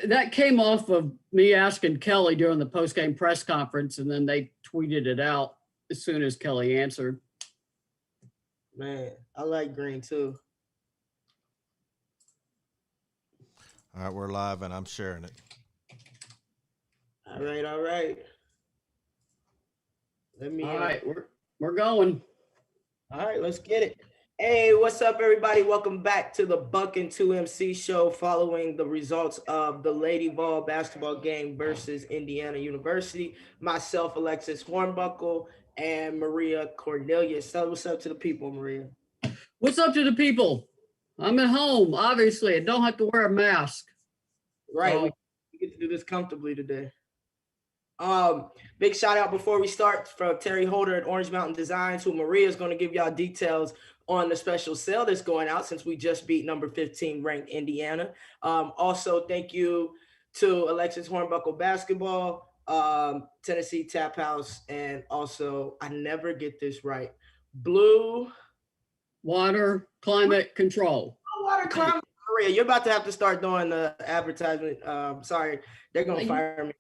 that came off of me asking Kelly during the post-game press conference, and then they tweeted it out as soon as Kelly answered. Man, I like green too. All right, we're live and I'm sharing it. All right, all right. Let me. All right, we're going. All right, let's get it. Hey, what's up, everybody? Welcome back to the Buck and 2MC show following the results of the Lady Vols basketball game versus Indiana University. Myself, Alexis Hornbuckle, and Maria Cornelius. So what's up to the people, Maria? What's up to the people? I'm at home, obviously. I don't have to wear a mask. Right, so, we get to do this comfortably today. Big shout out before we start from Terry Holder at Orange Mountain Designs, who Maria is going to give y'all details on the special sale that's going out since we just beat number 15 ranked Indiana. Also, thank you to Alexis Hornbuckle Basketball, Tennessee Tap House, and also, I never get this right, Blue Water Climate Control. Water Climate. Maria, you're about to have to start doing the advertisement. Sorry, they're going to fire me.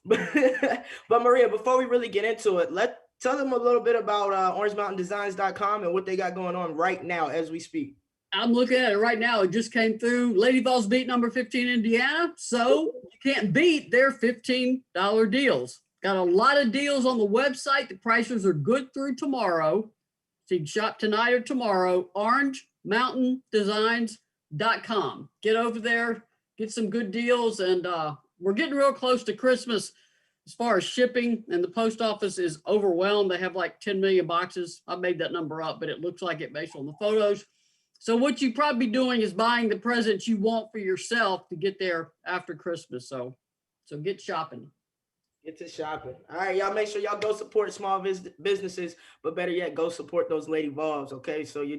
But Maria, before we really get into it, tell them a little bit about orangemountaindesigns.com and what they got going on right now as we speak. I'm looking at it right now. It just came through. Lady Vols beat number 15 Indiana, so you can't beat their $15 deals. Got a lot of deals on the website. The prices are good through tomorrow. So you can shop tonight or tomorrow. orangemountaindesigns.com. Get over there, get some good deals, and we're getting real close to Christmas as far as shipping, and the post office is overwhelmed. They have like 10 million boxes. I made that number up, but it looks like it based on the photos. So what you probably doing is buying the presents you want for yourself to get there after Christmas. So get shopping. Get to shopping. All right, y'all make sure y'all go support small businesses, but better yet, go support those Lady Vols, okay? So you're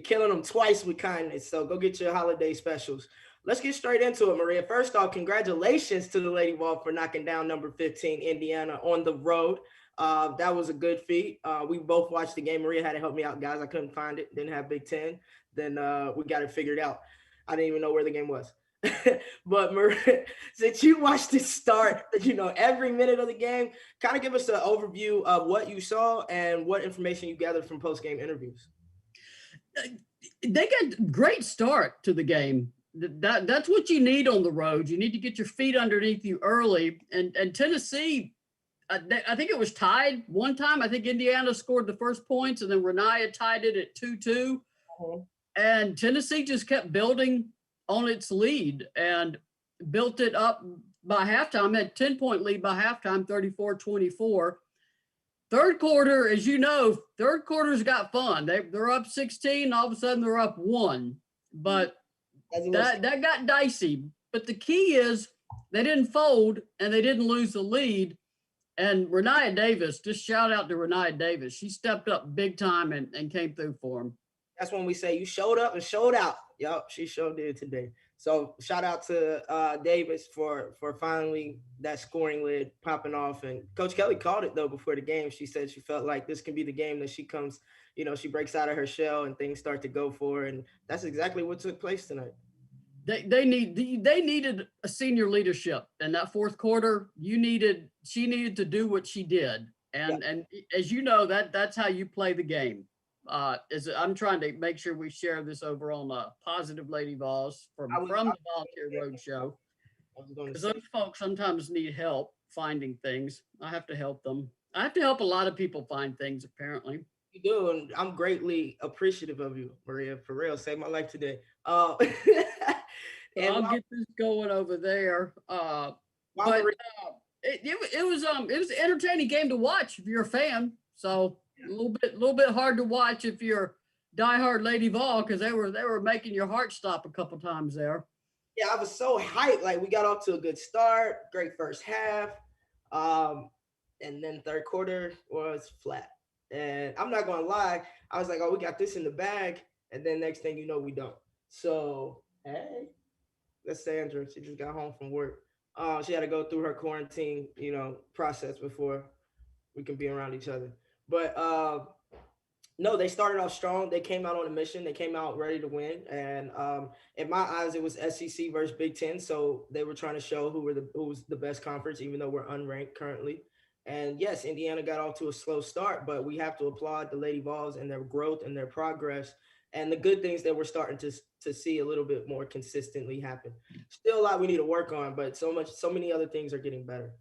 killing them twice with kindness. So go get your holiday specials. Let's get straight into it, Maria. First off, congratulations to the Lady Vols for knocking down number 15 Indiana on the road. That was a good feat. We both watched the game. Maria had to help me out, guys. I couldn't find it. Didn't have Big Ten. Then we got it figured out. I didn't even know where the game was. But Maria, since you watched it start, every minute of the game, kind of give us an overview of what you saw and what information you gathered from post-game interviews. They got great start to the game. That's what you need on the road. You need to get your feet underneath you early. And Tennessee, I think it was tied one time. I think Indiana scored the first points, and then Renaya tied it at 2-2. And Tennessee just kept building on its lead and built it up by halftime. Had 10-point lead by halftime, 34-24. Third quarter, as you know, third quarter's got fun. They're up 16. All of a sudden, they're up 1. But that got dicey. But the key is they didn't fold and they didn't lose the lead. And Renaya Davis, just shout out to Renaya Davis. She stepped up big time and came through for him. That's when we say you showed up and showed out. Yep, she showed it today. So shout out to Davis for finally that scoring lid popping off. And Coach Kelly called it, though, before the game. She said she felt like this can be the game that she comes, she breaks out of her shell and things start to go for her. And that's exactly what took place tonight. They needed a senior leadership in that fourth quarter. She needed to do what she did. And as you know, that's how you play the game. I'm trying to make sure we share this over on Positive Lady Vols from the Volunteer Roadshow. Because those folks sometimes need help finding things. I have to help them. I have to help a lot of people find things, apparently. You do, and I'm greatly appreciative of you, Maria. For real, saved my life today. And I'll get this going over there. It was an entertaining game to watch if you're a fan. So. A little bit hard to watch if you're diehard Lady Vol, because they were making your heart stop a couple times there. Yeah, I was so hyped. Like, we got off to a good start, great first half, and then third quarter was flat. And I'm not gonna lie, I was like, oh, we got this in the bag, and then next thing you know, we don't. So hey, that's Sandra. She just got home from work. She had to go through her quarantine, process before we can be around each other. But No, they started off strong. They came out on a mission. They came out ready to win. And in my eyes, it was SEC versus Big Ten. So they were trying to show who was the best conference, even though we're unranked currently. And yes, Indiana got off to a slow start, but we have to applaud the Lady Vols and their growth and their progress and the good things that we're starting to see a little bit more consistently happen. Still a lot we need to work on, but so many other things are getting better.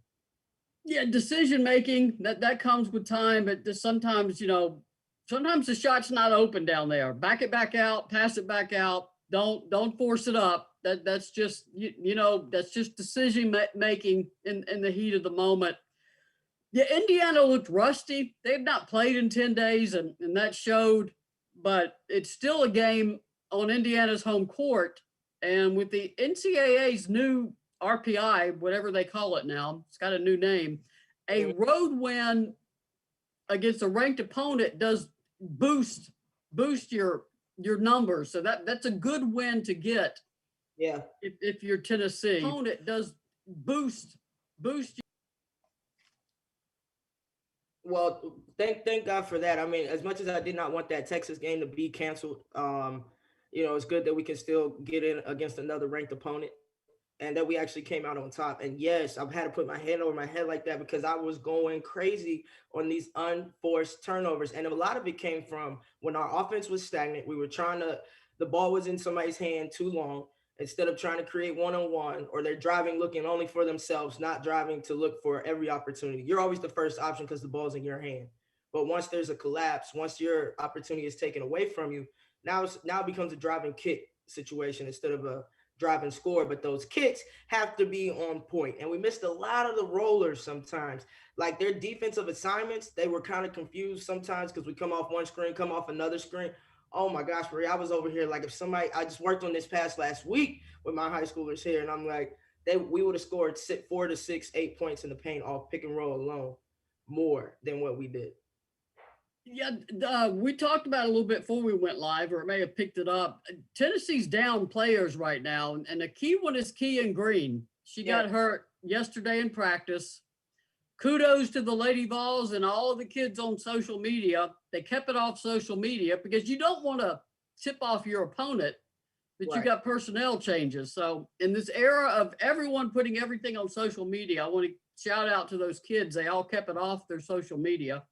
Yeah, decision making that comes with time, but just sometimes, sometimes the shot's not open down there. Back it back out, pass it back out. Don't force it up. That's just that's just decision making in the heat of the moment. Yeah, Indiana looked rusty. They've not played in 10 days, and that showed, but it's still a game on Indiana's home court. And with the NCAA's new RPI, whatever they call it now, it's got a new name. A road win against a ranked opponent does boost your numbers. So that's a good win to get. Yeah. If you're Tennessee, opponent does boost. Well, thank God for that. I mean, as much as I did not want that Texas game to be canceled, it's good that we can still get in against another ranked opponent and that we actually came out on top. And yes, I've had to put my hand over my head like that because I was going crazy on these unforced turnovers. And a lot of it came from when our offense was stagnant. We were the ball was in somebody's hand too long instead of trying to create one-on-one, or they're driving looking only for themselves, not driving to look for every opportunity. You're always the first option because the ball's in your hand. But once there's a collapse, once your opportunity is taken away from you, now it becomes a driving kick situation instead of a drive and score. But those kicks have to be on point. And we missed a lot of the rollers sometimes. Like their defensive assignments, they were kind of confused sometimes because we come off one screen, come off another screen. Oh my gosh, Marie, I was over here like I just worked on this pass last week with my high schoolers here, and I'm like, we would have scored 4 to 6, 8 points in the paint off pick and roll alone, more than what we did. Yeah, we talked about it a little bit before we went live, or it may have picked it up. Tennessee's down players right now, and the key one is Kean Green. She got hurt yesterday in practice. Kudos to the Lady Vols and all of the kids on social media. They kept it off social media because you don't want to tip off your opponent that you got personnel changes. So in this era of everyone putting everything on social media, I want to shout out to those kids. They all kept it off their social media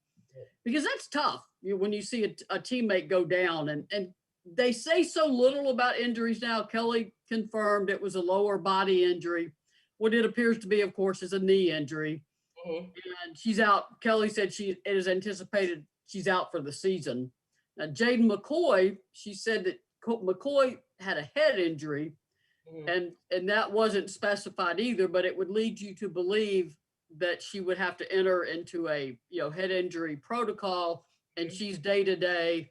because that's tough when you see a teammate go down. And they say so little about injuries now. Kelly confirmed it was a lower body injury. What it appears to be, of course, is a knee injury. And she's out. Kelly said it is anticipated she's out for the season. Now, Jaden McCoy, she said that McCoy had a head injury, and that wasn't specified either, but it would lead you to believe that she would have to enter into a head injury protocol, and she's day to day.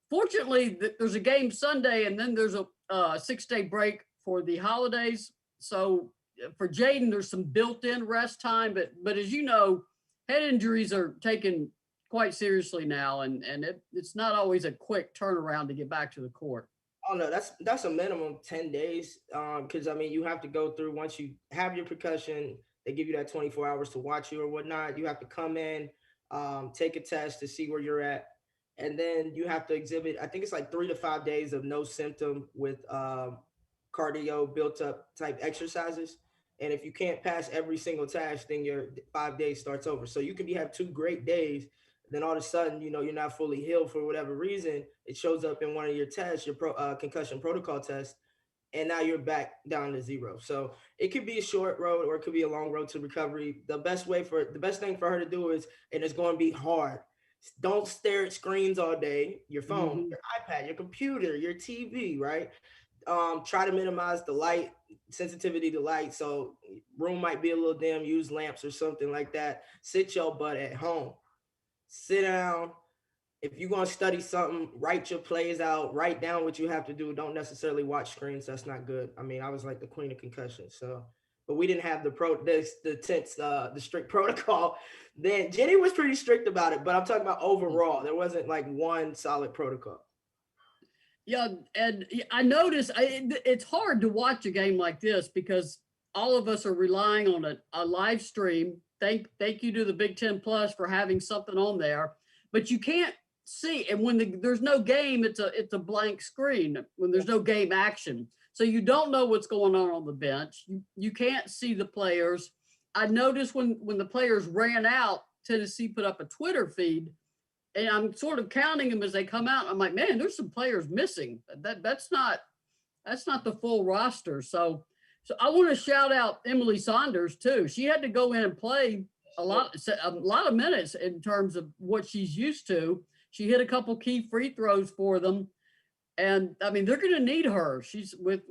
Fortunately, there's a game Sunday, and then there's a 6-day break for the holidays. So for Jaden, there's some built-in rest time, but as you know, head injuries are taken quite seriously now, and it's not always a quick turnaround to get back to the court. Oh no, that's a minimum 10 days. Because I mean, you have to go through once you have your percussion, they give you that 24 hours to watch you or whatnot. You have to come in, take a test to see where you're at, and then you have to exhibit. I think it's like 3 to 5 days of no symptom with cardio built up type exercises. And if you can't pass every single task, then your 5 days starts over. So you can have 2 great days, then all of a sudden, you're not fully healed for whatever reason. It shows up in one of your tests, your concussion protocol test, and now you're back down to 0. So it could be a short road or it could be a long road to recovery. The best thing for her to do is, and it's going to be hard, don't stare at screens all day, your phone, your iPad, your computer, your TV, right? Try to minimize the light sensitivity to light. So room might be a little dim, use lamps or something like that. Sit your butt at home, sit down. If you're going to study something, write your plays out, write down what you have to do. Don't necessarily watch screens. That's not good. I mean, I was like the queen of concussion. So, but we didn't have the strict protocol. Then Jenny was pretty strict about it, but I'm talking about overall. There wasn't like one solid protocol. Yeah, and I noticed it's hard to watch a game like this because all of us are relying on a live stream. Thank you to the Big Ten Plus for having something on there, but you can't see. And when there's no game, it's a blank screen when there's no game action. So you don't know what's going on the bench. You can't see the players. I noticed when the players ran out, Tennessee put up a Twitter feed, and I'm sort of counting them as they come out. I'm like, man, there's some players missing. That's not the full roster. So I want to shout out Emily Saunders too. She had to go in and play a lot of minutes in terms of what she's used to. She hit a couple key free throws for them, and I mean they're going to need her. She's with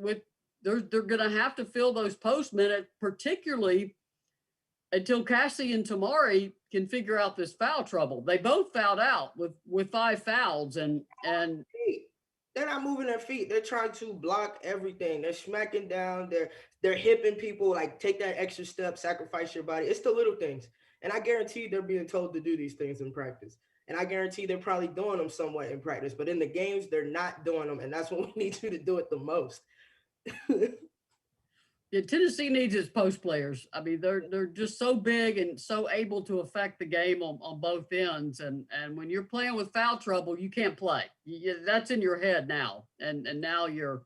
they're going to have to fill those post minutes, particularly until Cassie and Tamari can figure out this foul trouble. They both fouled out with 5 fouls, and they're not moving their feet. They're trying to block everything. They're smacking down. They're hipping people, like take that extra step, sacrifice your body. It's the little things. And I guarantee they're being told to do these things in practice. And I guarantee they're probably doing them somewhat in practice. But in the games, they're not doing them. And that's when we need you to do it the most. Yeah, Tennessee needs its post players. I mean, they're just so big and so able to affect the game on both ends. And when you're playing with foul trouble, you can't play. That's in your head now. And now you're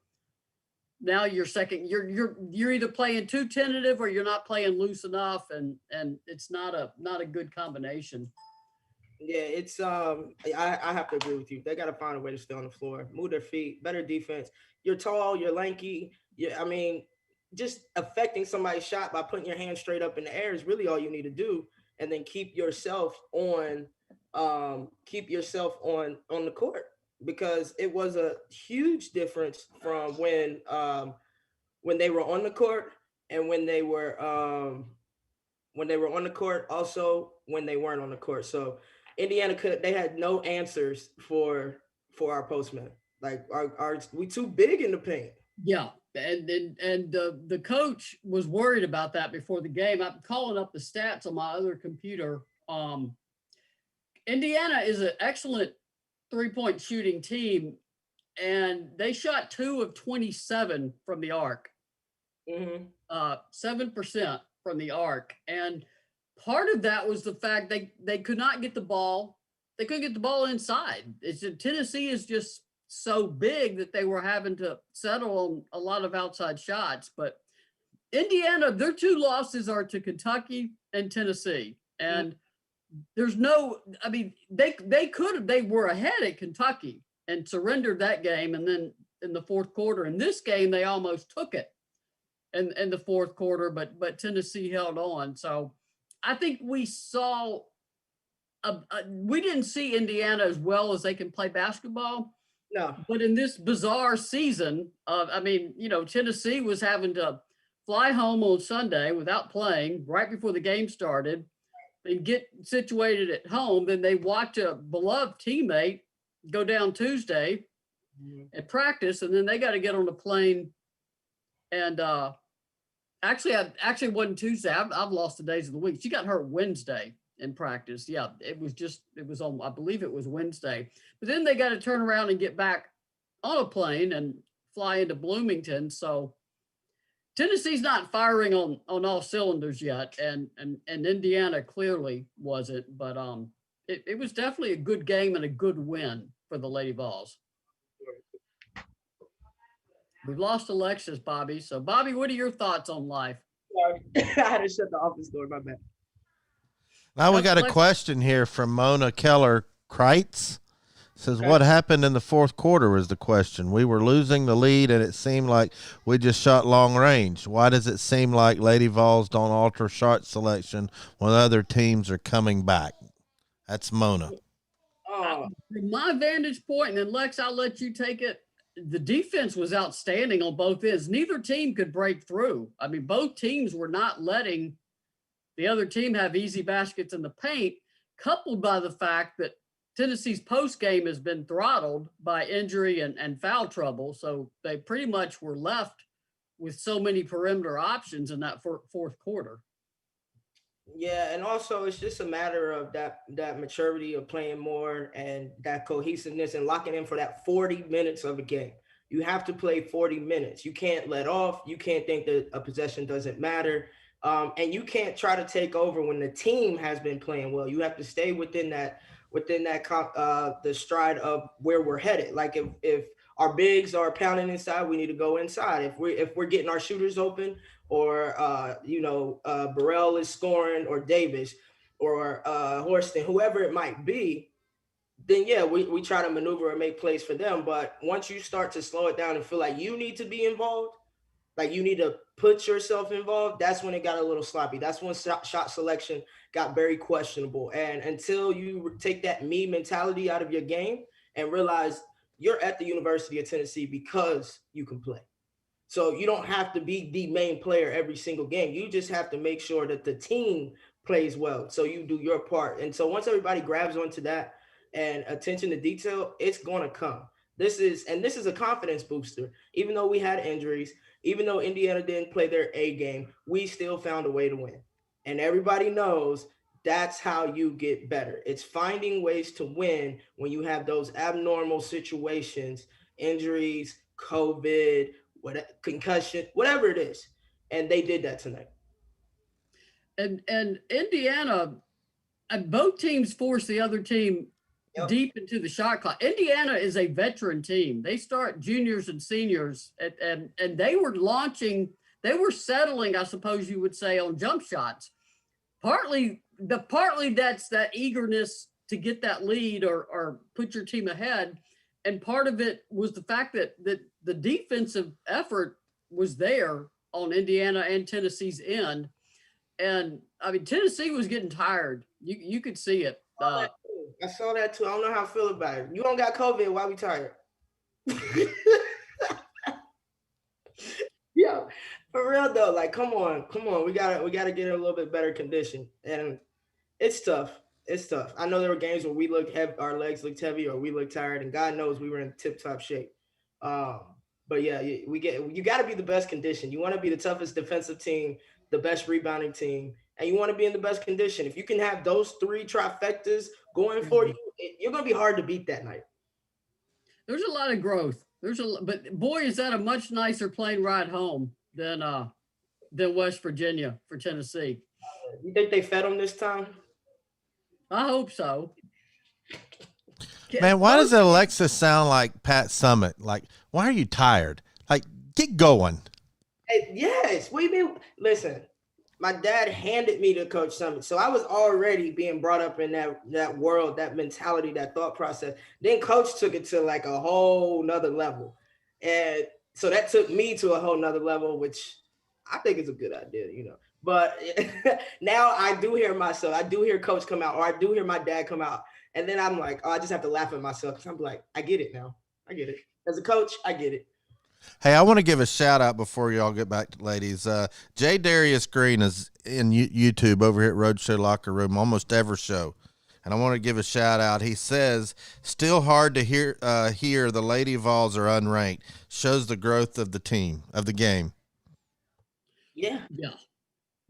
second. You're either playing too tentative or you're not playing loose enough. And it's not a good combination. Yeah, it's I have to agree with you. They got to find a way to stay on the floor, move their feet, better defense. You're tall, you're lanky. I mean, just affecting somebody's shot by putting your hand straight up in the air is really all you need to do, and then keep yourself on the court, because it was a huge difference from when they were on the court and when they were on the court, also when they weren't on the court. So Indiana they had no answers for our postmen. Like we too big in the paint. Yeah. And the coach was worried about that before the game. I'm calling up the stats on my other computer. Indiana is an excellent 3-point shooting team, and they shot 2 of 27 from the arc. 7% from the arc. And part of that was the fact they could not get the ball. They couldn't get the ball inside. Tennessee is just so big that they were having to settle on a lot of outside shots. But Indiana, their 2 losses are to Kentucky and Tennessee. And there's no, I mean, they were ahead at Kentucky and surrendered that game. And then in the fourth quarter, in this game, they almost took it in the fourth quarter, but Tennessee held on. So I think we saw, we didn't see Indiana as well as they can play basketball. No. But in this bizarre season, Tennessee was having to fly home on Sunday without playing right before the game started and get situated at home. Then they watch a beloved teammate go down Tuesday at practice, and then they got to get on a plane. And actually wasn't Tuesday. I've lost the days of the week. She got hurt Wednesday in practice. Yeah, it was on, I believe it was Wednesday. But then they got to turn around and get back on a plane and fly into Bloomington. So Tennessee's not firing on all cylinders yet, and Indiana clearly wasn't. But it was definitely a good game and a good win for the Lady Vols. We've lost Alexis, Bobby. So Bobby, what are your thoughts on life? Sorry. I had to shut the office door. My bad. Now we got a question here from Mona Keller Kreitz. Says, what happened in the fourth quarter was the question. We were losing the lead, and it seemed like we just shot long range. Why does it seem like Lady Vols don't alter shot selection when other teams are coming back? That's Mona. From my vantage point, and then Lex, I'll let you take it. The defense was outstanding on both ends. Neither team could break through. I mean, both teams were not letting the other team have easy baskets in the paint, coupled by the fact that Tennessee's post game has been throttled by injury and foul trouble. So they pretty much were left with so many perimeter options in that fourth quarter. Yeah, and also it's just a matter of that maturity of playing more and that cohesiveness and locking in for that 40 minutes of a game. You have to play 40 minutes. You can't let off. You can't think that a possession doesn't matter. And you can't try to take over when the team has been playing well. You have to stay within that within that the stride of where we're headed. Like if our bigs are pounding inside, we need to go inside. If we're getting our shooters open, or Burrell is scoring, or Davis, or Horston, whoever it might be, then yeah, we try to maneuver and make plays for them. But once you start to slow it down and feel like you need to be involved, like you need to put yourself involved, that's when it got a little sloppy. That's when shot selection got very questionable. And until you take that me mentality out of your game and realize you're at the University of Tennessee because you can play. So you don't have to be the main player every single game. You just have to make sure that the team plays well. So you do your part. And so once everybody grabs onto that and attention to detail, it's going to come. This is a confidence booster. Even though we had injuries, even though Indiana didn't play their A game, we still found a way to win. And everybody knows that's how you get better. It's finding ways to win when you have those abnormal situations, injuries, COVID, what, concussion, whatever it is. And they did that tonight. And Indiana, and both teams forced the other team deep into the shot clock. Indiana is a veteran team. They start juniors and seniors, and they were settling, I suppose you would say, on jump shots. Partly that's that eagerness to get that lead or put your team ahead. And part of it was the fact that the defensive effort was there on Indiana and Tennessee's end. And I mean, Tennessee was getting tired. You could see it. I saw that too. I don't know how I feel about it. You don't got COVID. Why we tired? Yeah, for real though. Like, come on. We gotta get in a little bit better condition. And it's tough. It's tough. I know there were games where we looked heavy, our legs looked heavy, or we looked tired, and God knows we were in tip-top shape. Um, but yeah, you got to be the best condition. You want to be the toughest defensive team, the best rebounding team, and you want to be in the best condition. If you can have those three trifectas going for you, you're going to be hard to beat that night. There's a lot of growth. But boy, is that a much nicer plane ride home than West Virginia for Tennessee. You think they fed them this time? I hope so. Man, why does Alexis sound like Pat Summitt? Like, why are you tired? Like, get going. Hey, yes. What do you mean? Listen, my dad handed me to Coach Summitt, so I was already being brought up in that world, that mentality, that thought process. Then Coach took it to like a whole nother level, and so that took me to a whole nother level, which I think is a good idea, But now I do hear myself. I do hear Coach come out, or I do hear my dad come out. And then I'm like, I just have to laugh at myself because I'm like, I get it now. I get it. As a coach, I get it. Hey, I want to give a shout out before y'all get back to ladies. J. Darius Green is in YouTube over here at Roadshow Locker Room, almost every show. And I want to give a shout out. He says, still hard to hear the Lady Vols are unranked. Shows the growth of the team, of the game. Yeah. Yeah.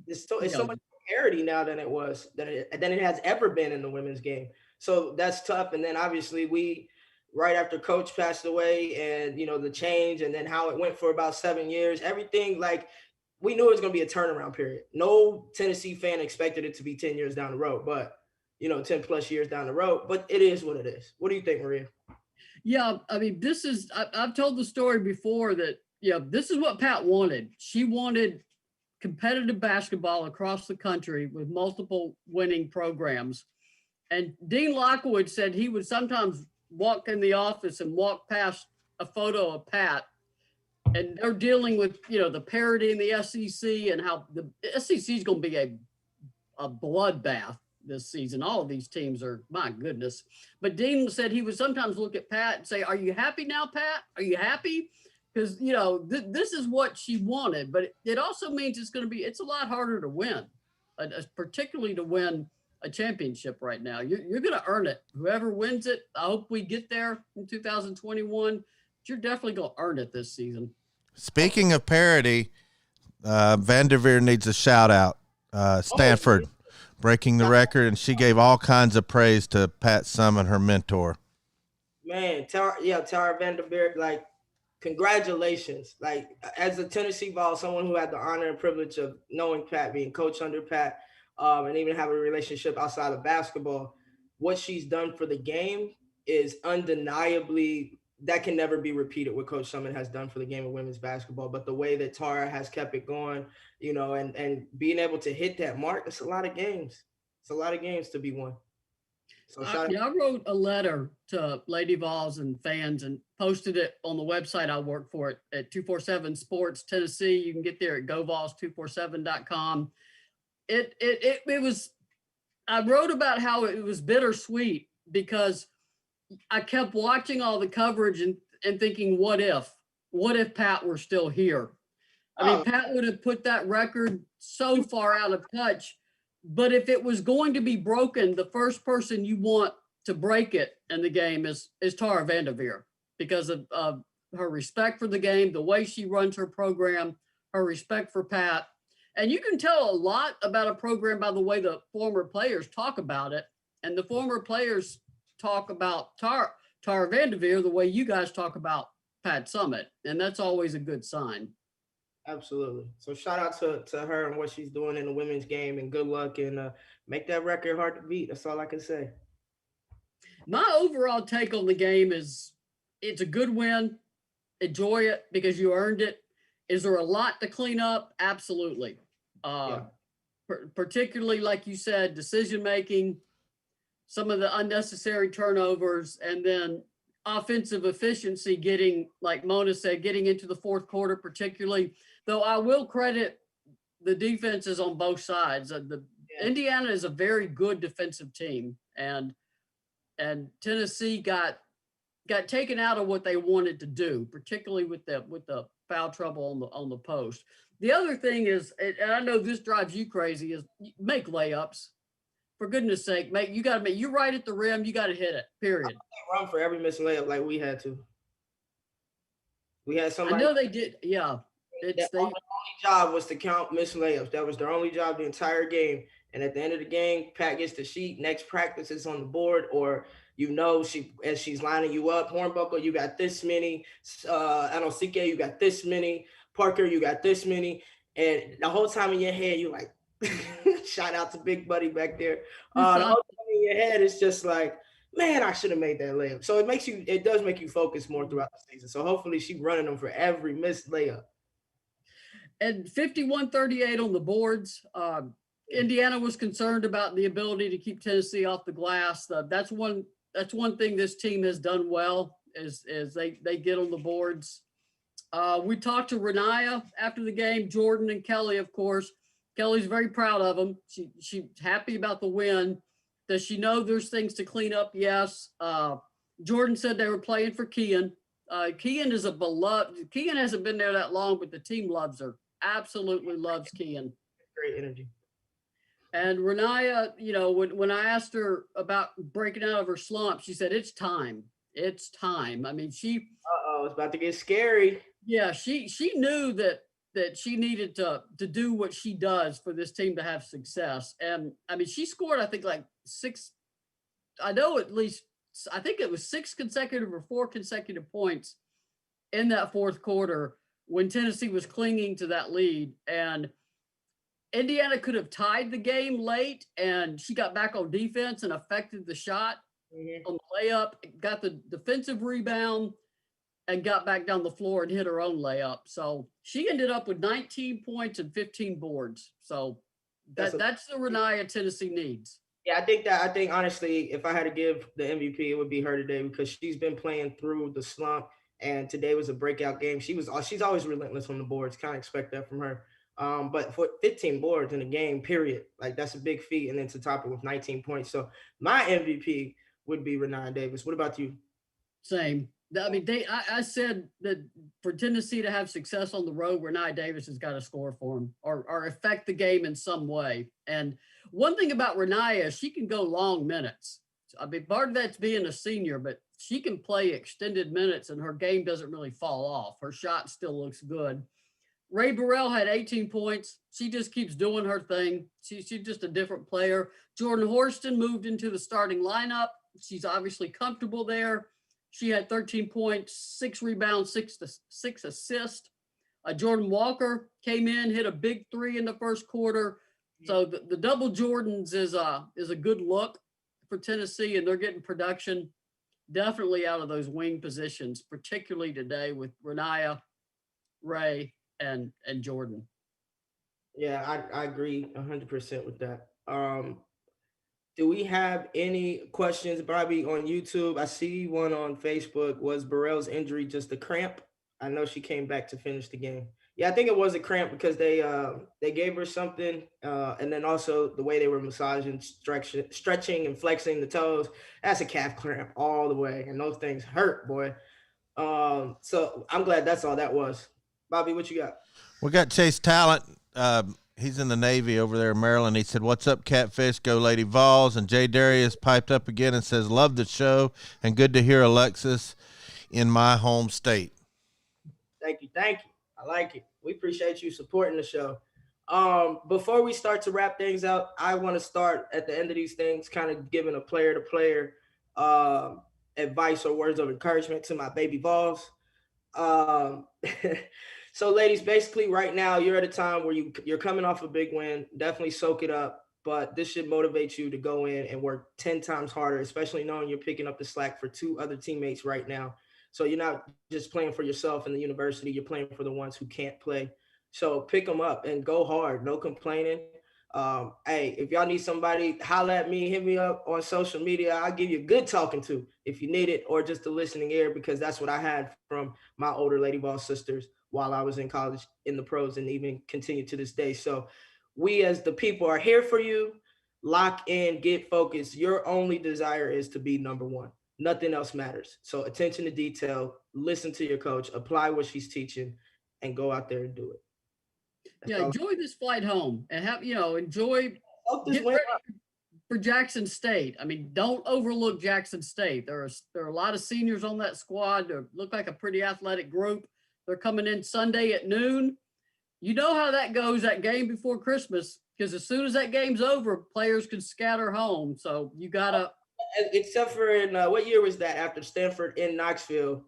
It's so much parity now than it has ever been in the women's game. So that's tough. And then obviously right after Coach passed away and, the change and then how it went for about 7 years, everything, like, we knew it was going to be a turnaround period. No Tennessee fan expected it to be 10 years down the road, but, 10 plus years down the road. But it is what it is. What do you think, Maria? Yeah, I mean, I've told the story before that, this is what Pat wanted. She wanted competitive basketball across the country with multiple winning programs. And Dean Lockwood said he would sometimes walk in the office and walk past a photo of Pat, and they're dealing with, the parity in the SEC and how the SEC is going to be a bloodbath this season. All of these teams are, my goodness. But Dean said he would sometimes look at Pat and say, "Are you happy now, Pat? Are you happy?" Because, this is what she wanted, but it also means it's a lot harder to win, particularly to win a championship right now. You're going to earn it. Whoever wins it, I hope we get there in 2021. But you're definitely going to earn it this season. Speaking of parity, Vanderveer needs a shout out. Stanford breaking the record, and she gave all kinds of praise to Pat Summitt, her mentor. Man, Tara Vanderveer, like, congratulations. Like, as a Tennessee Vol, someone who had the honor and privilege of knowing Pat, being coached under Pat, and even have a relationship outside of basketball, what she's done for the game is undeniably that can never be repeated what Coach Summin has done for the game of women's basketball. But the way that Tara has kept it going, and being able to hit that mark, it's a lot of games. It's a lot of games to be won. So shout out. I wrote a letter to Lady Vols and fans and posted it on the website I work for at 247 Sports Tennessee. You can get there at govols247.com. It was, I wrote about how it was bittersweet because I kept watching all the coverage and thinking, what if Pat were still here? I mean, Pat would have put that record so far out of touch. But if it was going to be broken, the first person you want to break it in the game is Tara Vanderveer because of her respect for the game, the way she runs her program, her respect for Pat. And you can tell a lot about a program by the way the former players talk about it. And the former players talk about Tara Vanderveer the way you guys talk about Pat Summitt. And that's always a good sign. Absolutely. So shout out to her and what she's doing in the women's game, and good luck, and make that record hard to beat. That's all I can say. My overall take on the game is it's a good win. Enjoy it because you earned it. Is there a lot to clean up? Absolutely. Particularly, like you said, decision making, some of the unnecessary turnovers, and then offensive efficiency getting, like Mona said, getting into the fourth quarter particularly. Though I will credit the defenses on both sides. Indiana is a very good defensive team, and Tennessee got taken out of what they wanted to do, particularly with the foul trouble on the post. The other thing is, and I know this drives you crazy, is make layups. For goodness sake, you're right at the rim, you got to hit it. Period. Run for every missed layup like we had to. We had somebody. I know they did. Yeah. Their only job was to count missed layups. That was their only job the entire game. And at the end of the game, Pat gets the sheet. Next practice is on the board, or as she's lining you up, Hornbuckle, you got this many. Anosike, you got this many. Parker, you got this many. And the whole time in your head, you like, shout out to Big Buddy back there. The whole time in your head, it's just like, man, I should have made that layup. So it does make you focus more throughout the season. So hopefully she's running them for every missed layup. And 51-38 on the boards. Indiana was concerned about the ability to keep Tennessee off the glass. That's one thing this team has done well is they get on the boards. We talked to Renaya after the game, Jordan and Kelly, of course. Kelly's very proud of them. She's happy about the win. Does she know there's things to clean up? Yes. Jordan said they were playing for Kian. Kian is a beloved. Kian hasn't been there that long, but the team loves her. Absolutely loves Kian. Great energy. And Renaya, when I asked her about breaking out of her slump, she said, it's time. It's time. I mean, it's about to get scary. Yeah, she knew that she needed to do what she does for this team to have success. And I mean, she scored, I think, like I think it was 6 consecutive or 4 consecutive points in that fourth quarter when Tennessee was clinging to that lead. And Indiana could have tied the game late, and she got back on defense and affected the shot on the layup, got the defensive rebound, and got back down the floor and hit her own layup. So she ended up with 19 points and 15 boards. So that's the Renaya Tennessee needs. Yeah, I think honestly, if I had to give the MVP, it would be her today because she's been playing through the slump, and today was a breakout game. She's always relentless on the boards. Kind of expect that from her. But for 15 boards in a game, period, like that's a big feat, and then to top it with 19 points. So my MVP would be Renaya Davis. What about you? Same. I mean, I said that for Tennessee to have success on the road, Renaya Davis has got to score for them or affect the game in some way. And one thing about Renaya, she can go long minutes. I mean, part of that's being a senior, but she can play extended minutes and her game doesn't really fall off. Her shot still looks good. Ray Burrell had 18 points. She just keeps doing her thing. She's just a different player. Jordan Horston moved into the starting lineup. She's obviously comfortable there. She had 13 points, 6 rebounds, 6 assists. Jordan Walker came in, hit a big 3 in the first quarter. So the double Jordans is a good look for Tennessee, and they're getting production definitely out of those wing positions, particularly today with Renaya, Ray, and Jordan. Yeah, I agree 100% with that. Do we have any questions, Bobby, on YouTube? I see one on Facebook. Was Burrell's injury just a cramp? I know she came back to finish the game. Yeah, I think it was a cramp because they gave her something, and then also the way they were massaging, stretching, and flexing the toes. That's a calf cramp all the way, and those things hurt, boy. So I'm glad that's all that was. Bobby, what you got? We got Chase Talent. He's in the Navy over there in Maryland. He said, "What's up, Catfish? Go Lady Vols." And Jay Darius piped up again and says, "Love the show and good to hear Alexis in my home state." Thank you. I like it. We appreciate you supporting the show. Before we start to wrap things up, I want to start at the end of these things, kind of giving a player to player advice or words of encouragement to my baby Vols. Um, so, ladies, basically, right now you're at a time where you're coming off a big win. Definitely soak it up, but this should motivate you to go in and work 10 times harder, especially knowing you're picking up the slack for two other teammates right now. So you're not just playing for yourself in the university; you're playing for the ones who can't play. So pick them up and go hard. No complaining. Hey, if y'all need somebody, holla at me, hit me up on social media. I'll give you a good talking to if you need it, or just a listening ear, because that's what I had from my older Lady Ball sisters while I was in college, in the pros, and even continue to this day. So we as the people are here for you. Lock in, get focused. Your only desire is to be number one. Nothing else matters. So attention to detail, listen to your coach, apply what she's teaching, and go out there and do it. Yeah, enjoy this flight home and enjoy. Get ready for Jackson State. I mean, don't overlook Jackson State. There are a lot of seniors on that squad. They look like a pretty athletic group. They're coming in Sunday at noon. You know how that goes, that game before Christmas, because as soon as that game's over, players can scatter home. So you gotta. Except for in what year was that? After Stanford in Knoxville,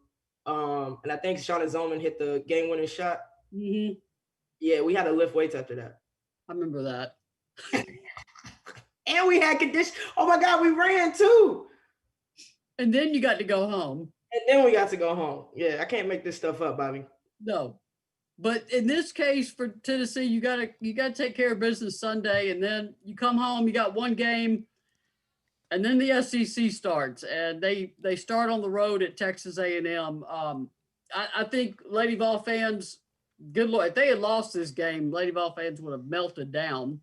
and I think Shauna Zoman hit the game-winning shot. Mm-hmm. Yeah, we had to lift weights after that. I remember that. And we had condition. Oh my God, we ran too. And then you got to go home. And then we got to go home. Yeah, I can't make this stuff up, Bobby. No. But in this case for Tennessee, you gotta take care of business Sunday, and then you come home, you got one game, and then the SEC starts, and they start on the road at Texas A&M. I think Lady Vol fans, good Lord, if they had lost this game, Lady Vol fans would have melted down.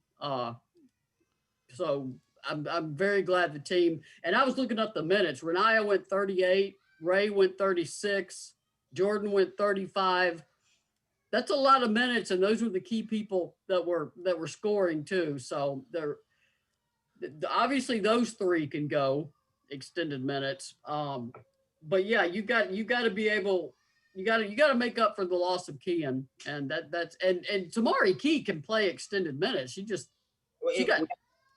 So I'm very glad the team, and I was looking up the minutes. Renaya went 38, Ray went 36, Jordan went 35. That's a lot of minutes, and those were the key people that were scoring too. So they're obviously those three can go extended minutes. But yeah, you got to be able. You got to make up for the loss of Kean, and that's and Tamari Key can play extended minutes. She got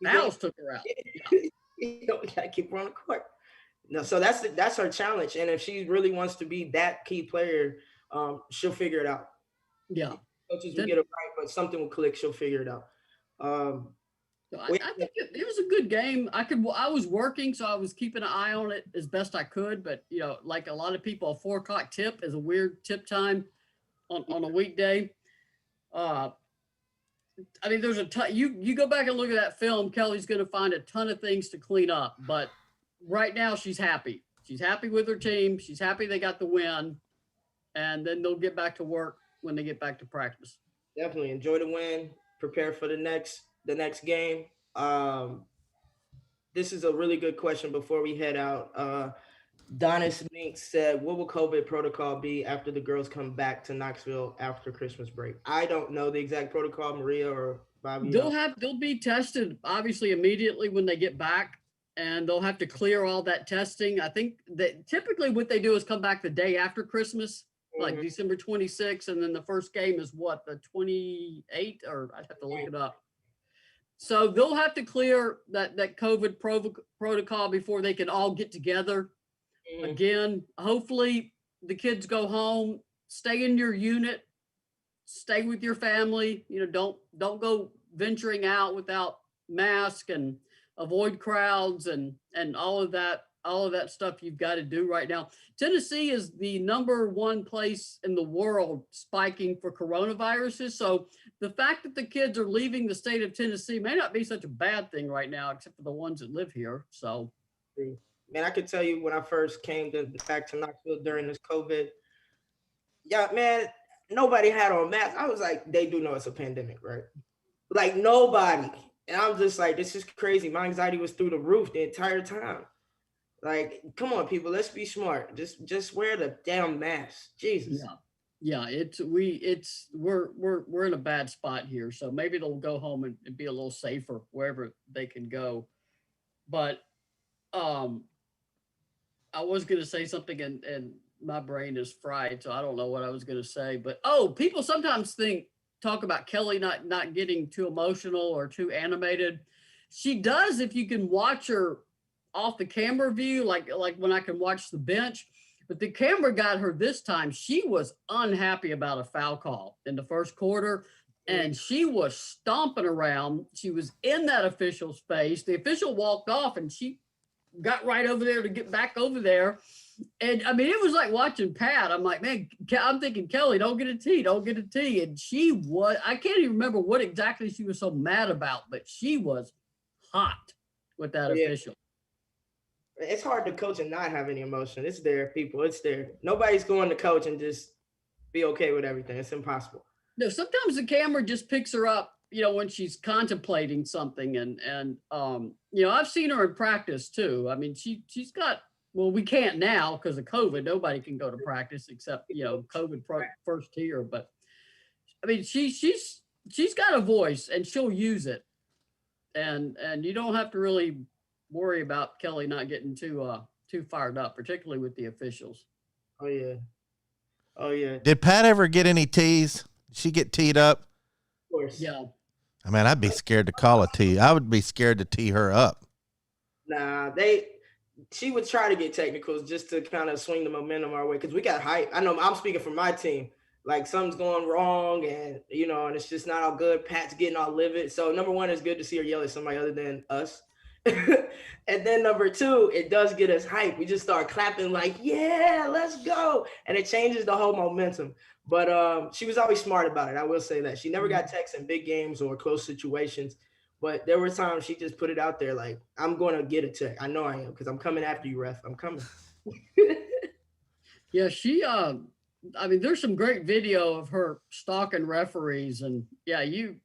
fouls took her out. We gotta keep her on the court. No, so that's her challenge, and if she really wants to be that key player, she'll figure it out. Yeah, coaches will get it right, but something will click. She'll figure it out. I think it was a good game. I was working, so I was keeping an eye on it as best I could. But like a lot of people, a 4:00 tip is a weird tip time on a weekday. I mean, there's a ton. You go back and look at that film. Kelly's going to find a ton of things to clean up. But right now, she's happy. She's happy with her team. She's happy they got the win, and then they'll get back to work when they get back to practice. Definitely enjoy the win. Prepare for the next game. This is a really good question before we head out. Donis Mink said, what will COVID protocol be after the girls come back to Knoxville after Christmas break? I don't know the exact protocol, Maria or Bobby. They'll be tested obviously immediately when they get back, and they'll have to clear all that testing. I think that typically what they do is come back the day after Christmas, like December 26th, and then the first game is what, the 28th, or I'd have to look it up. So they'll have to clear that COVID protocol before they can all get together again. Hopefully the kids go home, stay in your unit, stay with your family. Don't go venturing out without mask, and avoid crowds and all of that stuff you've got to do right now. Tennessee is the #1 place in the world spiking for coronaviruses. So the fact that the kids are leaving the state of Tennessee may not be such a bad thing right now, except for the ones that live here. So, man, I could tell you when I first came back to Knoxville during this COVID, yeah, man, nobody had on masks. I was like, they do know it's a pandemic, right? Like nobody. And I'm just like, this is crazy. My anxiety was through the roof the entire time. Like, come on, people, let's be smart. Just wear the damn mask. Jesus. yeah, we're in a bad spot here. So maybe they'll go home and be a little safer wherever they can go. But I was going to say something and my brain is fried, so I don't know what I was going to say. But people sometimes talk about Kelly not getting too emotional or too animated. She does if you can watch her off the camera view, like when I can watch the bench. But the camera got her this time. She was unhappy about a foul call in the first quarter, and she was stomping around. She was in that official's face. The official walked off, and she got right over there to get back over there. And I mean, it was like watching Pat. I'm like, man, I'm thinking, Kelly, don't get a tee, don't get a tee. And I can't even remember what exactly she was so mad about, but she was hot with that official. It's hard to coach and not have any emotion. It's there, people. It's there. Nobody's going to coach and just be okay with everything. It's impossible. No, sometimes the camera just picks her up, when she's contemplating something. And I've seen her in practice too. I mean, she's got, well, we can't now because of COVID. Nobody can go to practice except, COVID first tier. But I mean, she's got a voice and she'll use it. And you don't have to really worry about Kelly not getting too fired up, particularly with the officials. Oh yeah. Did Pat ever get any tees? Did she get teed up? Of course. Yeah. I mean, I'd be scared to call a tee. I would be scared to tee her up. Nah, she would try to get technicals just to kind of swing the momentum our way because we got hype. I know I'm speaking for my team. Like something's going wrong and and it's just not all good. Pat's getting all livid. So #1, it's good to see her yell at somebody other than us. And then #2, it does get us hype. We just start clapping like, yeah, let's go. And it changes the whole momentum. But she was always smart about it. I will say that. She never got texts in big games or close situations. But there were times she just put it out there like, I'm going to get a check. I know I am because I'm coming after you, ref. I'm coming. Yeah, she I mean, there's some great video of her stalking referees and and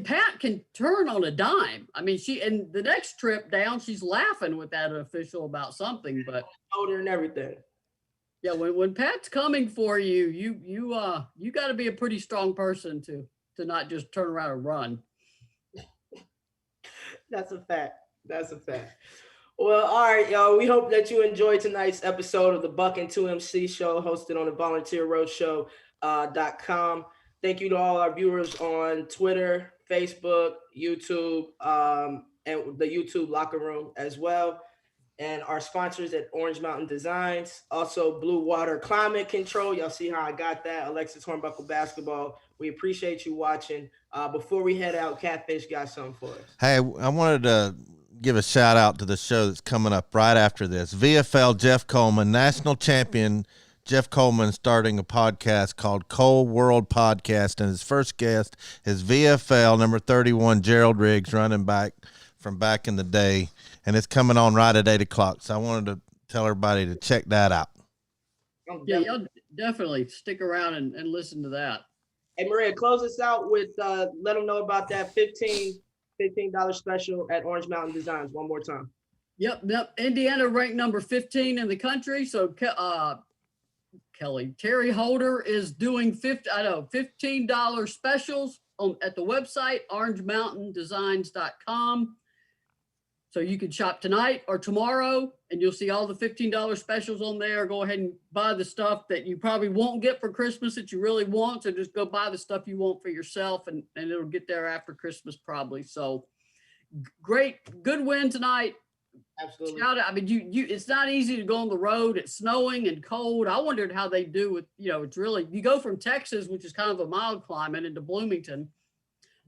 Pat can turn on a dime. I mean, and the next trip down, she's laughing with that official about something, but told her and everything. Yeah, when Pat's coming for you, you got to be a pretty strong person to not just turn around and run. That's a fact. Well, all right, y'all. We hope that you enjoyed tonight's episode of the Buck and 2MC show hosted on the volunteerroadshow.com. Thank you to all our viewers on Twitter, Facebook, YouTube, and the YouTube locker room as well. And our sponsors at Orange Mountain Designs, also Blue Water Climate Control. Y'all see how I got that? Alexis Hornbuckle Basketball. We appreciate you watching. Before we head out, Catfish got something for us. Hey, I wanted to give a shout out to the show that's coming up right after this. VFL Jeff Coleman, national champion Jeff Coleman, starting a podcast called Cole World Podcast, and his first guest is VFL number 31 Gerald Riggs, running back from back in the day, and it's coming on right at 8 o'clock. So I wanted to tell everybody to check that out. Yeah, you'll definitely stick around and listen to that. Hey, Maria, close us out with let them know about that $15 special at Orange Mountain Designs one more time. Yep. Indiana ranked number 15 in the country. So Terry Holder is doing $15 specials at the website, orangemountaindesigns.com. So you can shop tonight or tomorrow, and you'll see all the $15 specials on there. Go ahead and buy the stuff that you probably won't get for Christmas that you really want. So just go buy the stuff you want for yourself, and it'll get there after Christmas probably. So good win tonight. Absolutely. Shout out. I mean, you it's not easy to go on the road. It's snowing and cold. I wondered how they do with, it's really, you go from Texas, which is kind of a mild climate, into Bloomington.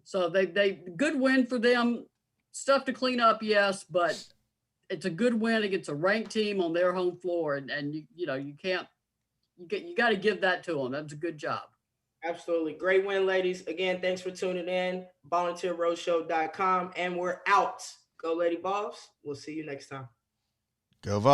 So they good win for them. Stuff to clean up, yes, but it's a good win against a ranked team on their home floor, and you got to give that to them. That's a good job. Absolutely. Great win, ladies. Again, thanks for tuning in. VolunteerRoadshow.com. And we're out. Go Lady Vols. We'll see you next time. Go Vols.